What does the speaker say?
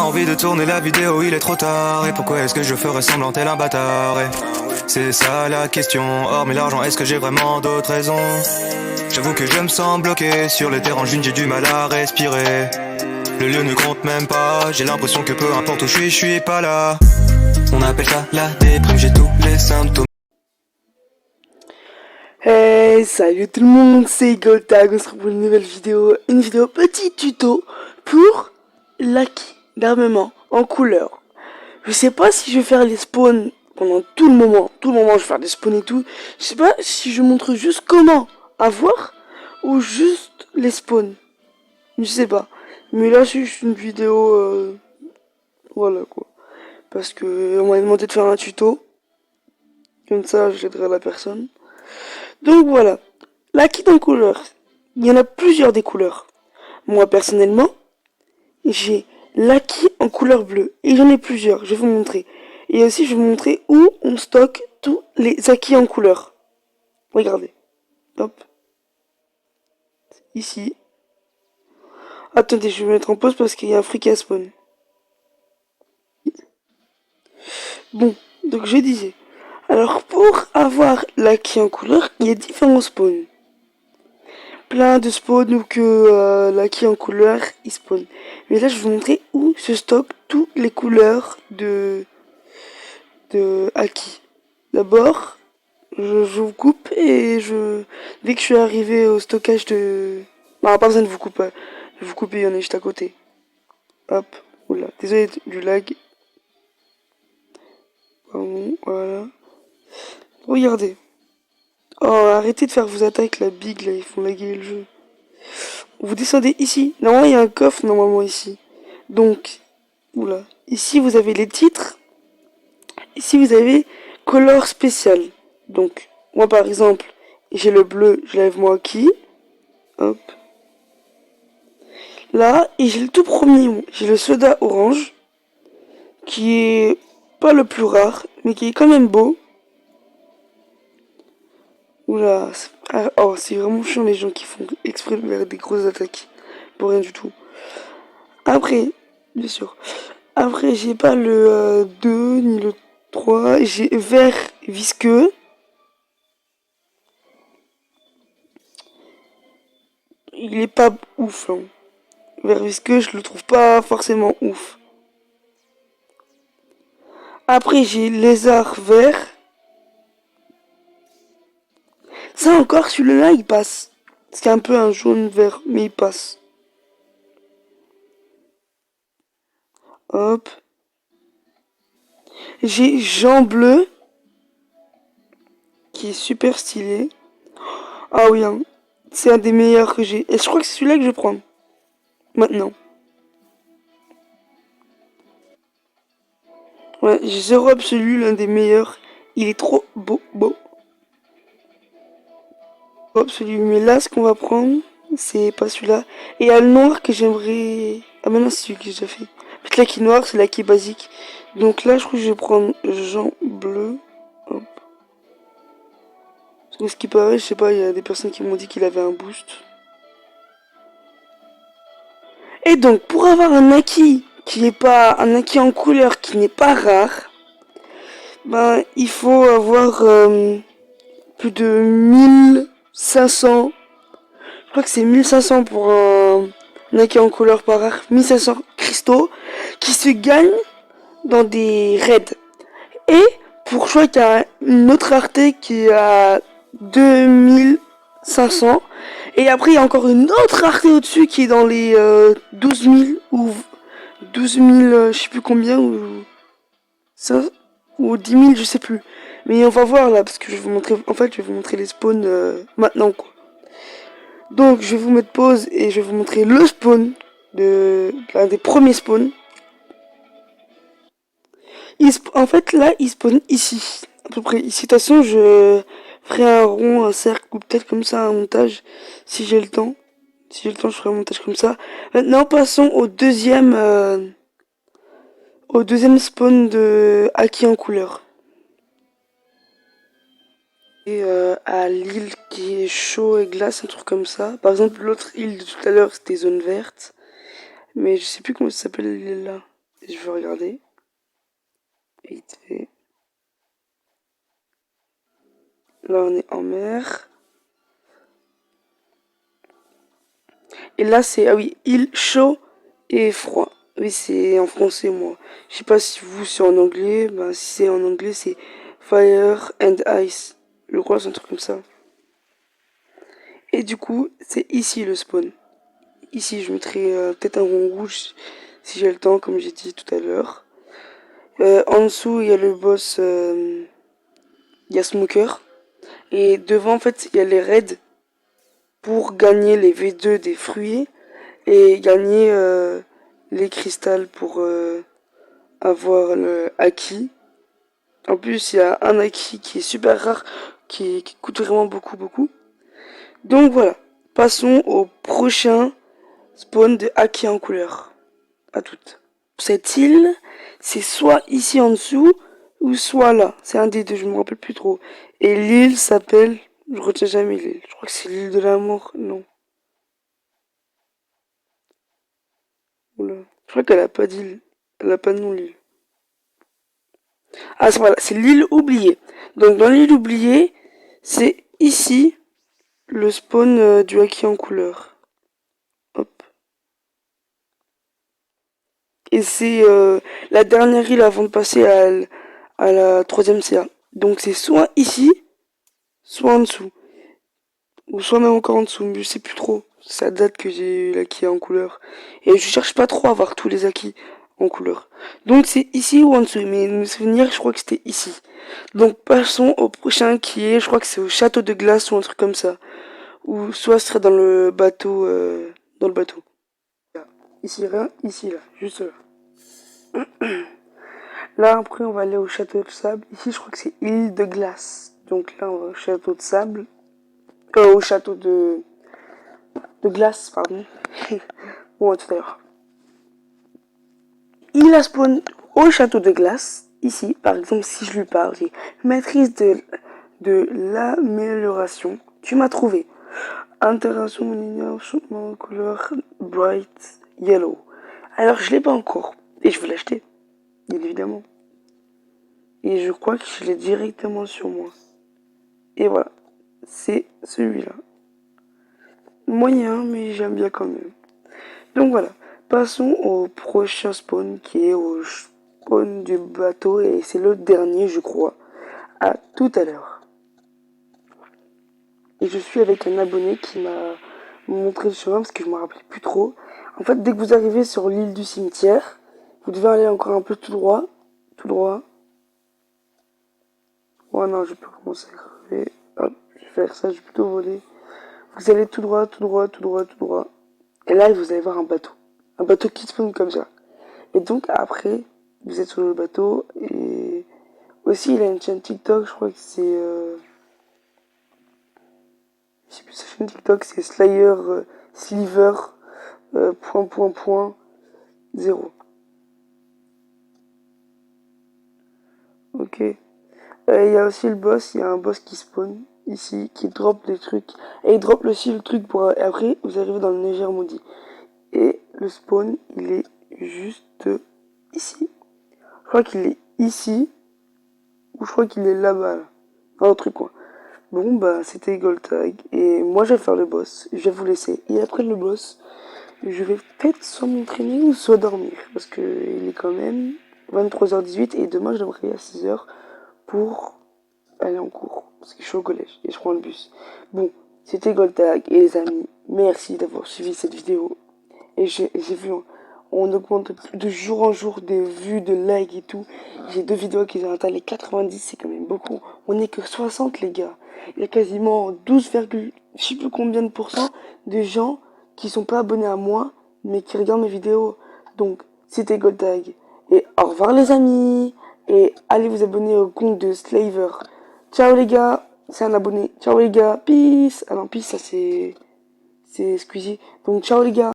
envie de tourner la vidéo, il est trop tard. Et pourquoi est-ce que je ferais semblant tel un bâtard? C'est ça la question, hormis l'argent, est-ce que j'ai vraiment d'autres raisons? J'avoue que je me sens bloqué sur les terrains j'ai du mal à respirer. Le lieu ne compte même pas, j'ai l'impression que peu importe où je suis pas là. On appelle ça la déprime, j'ai tous les symptômes. Hey, salut tout le monde, c'est Goltag, on se retrouve pour une nouvelle vidéo, petit tuto pour l'acquis d'armement en couleur. Je sais pas si je vais faire les spawns pendant tout le moment je vais faire des spawns et tout. Je sais pas si je montre juste comment avoir ou juste les spawns. Je sais pas. Mais là c'est juste une vidéo, voilà quoi. Parce que on m'a demandé de faire un tuto. Comme ça j'aiderai la personne. Donc voilà. L'acquis en couleur. Il y en a plusieurs des couleurs. Moi personnellement, j'ai l'acquis en couleur bleue. Et j'en ai plusieurs, je vais vous montrer. Et aussi je vais vous montrer où on stocke tous les acquis en couleur. Regardez. Hop. Ici. Attendez, je vais me mettre en pause parce qu'il y a un fric à spawn. Bon, donc je disais. Alors pour avoir l'acquis en couleur, il y a différents spawns. Plein de spawns où que l'acquis en couleur il spawn. Mais là je vais vous montrer où se stockent toutes les couleurs de acquis. D'abord, je vous coupe et dès que je suis arrivé au stockage de... Non, pas besoin de vous couper. Je vais vous couper, il y en a juste à côté. Hop, oula, désolé du lag. Bon, voilà. Regardez. Oh, arrêtez de faire vos attaques, la big, là, ils font laguer le jeu. Vous descendez ici. Normalement, il y a un coffre, normalement, ici. Donc, oula. Ici, vous avez les titres. Ici, vous avez color spécial. Donc, moi, par exemple, j'ai le bleu, je lève moi qui. Hop. Là, et j'ai le tout premier, j'ai le soda orange. Qui est pas le plus rare, mais qui est quand même beau. Oula, oh, c'est vraiment chiant les gens qui font exprès de faire des grosses attaques. Pour rien du tout. Après, bien sûr. Après, j'ai pas le 2 ni le 3. J'ai vert visqueux. Il est pas ouf, hein. Vert visqueux, je le trouve pas forcément ouf. Après, j'ai lézard vert. Ça encore, celui-là, il passe. C'est un peu un jaune vert, mais il passe. Hop. J'ai Jean bleu. Qui est super stylé. Ah oui, hein. C'est un des meilleurs que j'ai. Et je crois que c'est celui-là que je vais prendre. Maintenant. Ouais, j'ai zéro absolu, l'un des meilleurs. Il est trop beau. Absolu. Mais là, ce qu'on va prendre, c'est pas celui-là. Et il y a le noir que j'aimerais... Ah mais non, c'est celui que j'ai déjà fait. En fait, là qui est noir, c'est là qui est basique. Donc là, je crois que je vais prendre Jean bleu. Hop. Parce que ce qui paraît, je sais pas, il y a des personnes qui m'ont dit qu'il avait un boost. Et donc, pour avoir un acquis qui n'est pas un acquis en couleur qui n'est pas rare, ben il faut avoir plus de 1500. Je crois que c'est 1500 pour un acquis en couleur pas rare, 1500 cristaux qui se gagnent dans des raids. Et pour je crois qu'il y a une autre rareté qui est à 2500. Et après il y a encore une autre rareté au-dessus qui est dans les 12 000 ou 12 000, je sais plus combien, ou ça, ou 10 000, je sais plus. Mais on va voir là, parce que je vais vous montrer, en fait je vais vous montrer les spawns maintenant quoi. Donc je vais vous mettre pause et je vais vous montrer le spawn de l'un des premiers spawns. En fait là il spawn ici, à peu près ici. De toute façon je ferai un rond, un cercle ou peut-être comme ça un montage si j'ai le temps. Si j'ai le temps je ferai un montage comme ça. Maintenant passons au deuxième spawn de acquis en couleur. Et à l'île qui est chaud et glace, un truc comme ça. Par exemple, l'autre île de tout à l'heure, c'était zone verte. Mais je sais plus comment ça s'appelle l'île là. Je vais regarder. Vite fait. Là, on est en mer. Et là, c'est, ah oui, île chaud et froid. Oui, c'est en français, moi. Je sais pas si vous, c'est en anglais. Bah, si c'est en anglais, c'est Fire and Ice. Je crois, c'est un truc comme ça. Et du coup, c'est ici le spawn. Ici, je mettrai peut-être un rond rouge si j'ai le temps, comme j'ai dit tout à l'heure. En dessous, il y a le boss, il y a Smoker. Et devant, en fait, il y a les raids pour gagner les V2 des fruits et gagner les cristals pour avoir le acquis. En plus, il y a un acquis qui est super rare, qui coûte vraiment beaucoup. Donc voilà, passons au prochain spawn de acquis en couleur. À toutes. Cette île, c'est soit ici en dessous, ou soit là. C'est un des deux, je me rappelle plus trop. Et l'île s'appelle, je retiens jamais l'île. Je crois que c'est l'île de l'amour, non. Oula. Je crois qu'elle a pas d'île. Elle a pas de nom, l'île. Ah, voilà, c'est l'île oubliée. Donc, dans l'île oubliée, c'est ici le spawn du acquis en couleur. Hop. Et c'est la dernière île avant de passer à la troisième CA. Donc, c'est soit ici, soit en dessous. Ou soit même encore en dessous, mais je sais plus trop. Ça date que j'ai eu l'acquis en couleur. Et je cherche pas trop à avoir tous les acquis en couleur. Donc c'est ici ou en dessous, mais me souvenir, je crois que c'était ici. Donc passons au prochain qui est, je crois que c'est au château de glace ou un truc comme ça. Ou soit ce serait dans le bateau, dans le bateau. Ici rien, ici là, juste là. Là après on va aller au château de sable. Ici je crois que c'est île de glace. Donc là on va au château de sable. Au château de glace, pardon. Bon, tout à l'heure. Il a spawn au château de glace. Ici, par exemple, si je lui parle, j'ai maîtrise de l'amélioration. Tu m'as trouvé. Interaction linéaire, changement couleur bright yellow. Alors, je l'ai pas encore. Et je veux l'acheter. Bien évidemment. Et je crois que je l'ai directement sur moi. Et voilà. C'est celui-là. Moyen, mais j'aime bien quand même. Donc voilà, passons au prochain spawn qui est au spawn du bateau et c'est le dernier je crois. À tout à l'heure. Et je suis avec un abonné qui m'a montré le chemin parce que je me rappelais plus trop. En fait, dès que vous arrivez sur l'île du cimetière, vous devez aller encore un peu tout droit. Tout droit. Oh non, je peux commencer à crever. Hop, je vais faire ça, je vais plutôt voler. Vous allez tout droit, tout droit, tout droit, tout droit. Et là, vous allez voir un bateau. Un bateau qui spawn comme ça. Et donc après, vous êtes sur le bateau et aussi il a une chaîne TikTok, je crois que c'est je sais plus sa chaîne TikTok, c'est Slayer Sliver point point point 0. Ok. Il y a aussi le boss, il y a un boss qui spawn ici, qui drop des trucs. Et il drop aussi le truc pour et après vous arrivez dans le Neger maudit. Et le spawn, il est juste ici. Je crois qu'il est ici. Ou je crois qu'il est là-bas. Là. Dans le truc quoi. Bon bah c'était Goldtag et moi je vais faire le boss, je vais vous laisser. Et après le boss, je vais peut-être soit m'entraîner ou soit dormir. Parce que il est quand même 23h18 et demain je devrais aller à 6h pour aller en cours. Parce que je suis au collège et je prends le bus. Bon, c'était Goldtag et les amis, merci d'avoir suivi cette vidéo. Et j'ai vu, on augmente de jour en jour des vues, de likes et tout. J'ai 2 vidéos qui ont atteint les 90, c'est quand même beaucoup. On est que 60 les gars. Il y a quasiment 12, je sais plus combien de pourcents de gens qui sont pas abonnés à moi, mais qui regardent mes vidéos. Donc, c'était Goldtag. Et au revoir les amis. Et allez vous abonner au compte de Slaver. Ciao les gars. C'est un abonné. Ciao les gars. Peace. Ah non, peace, ça c'est Squeezie. Donc ciao les gars.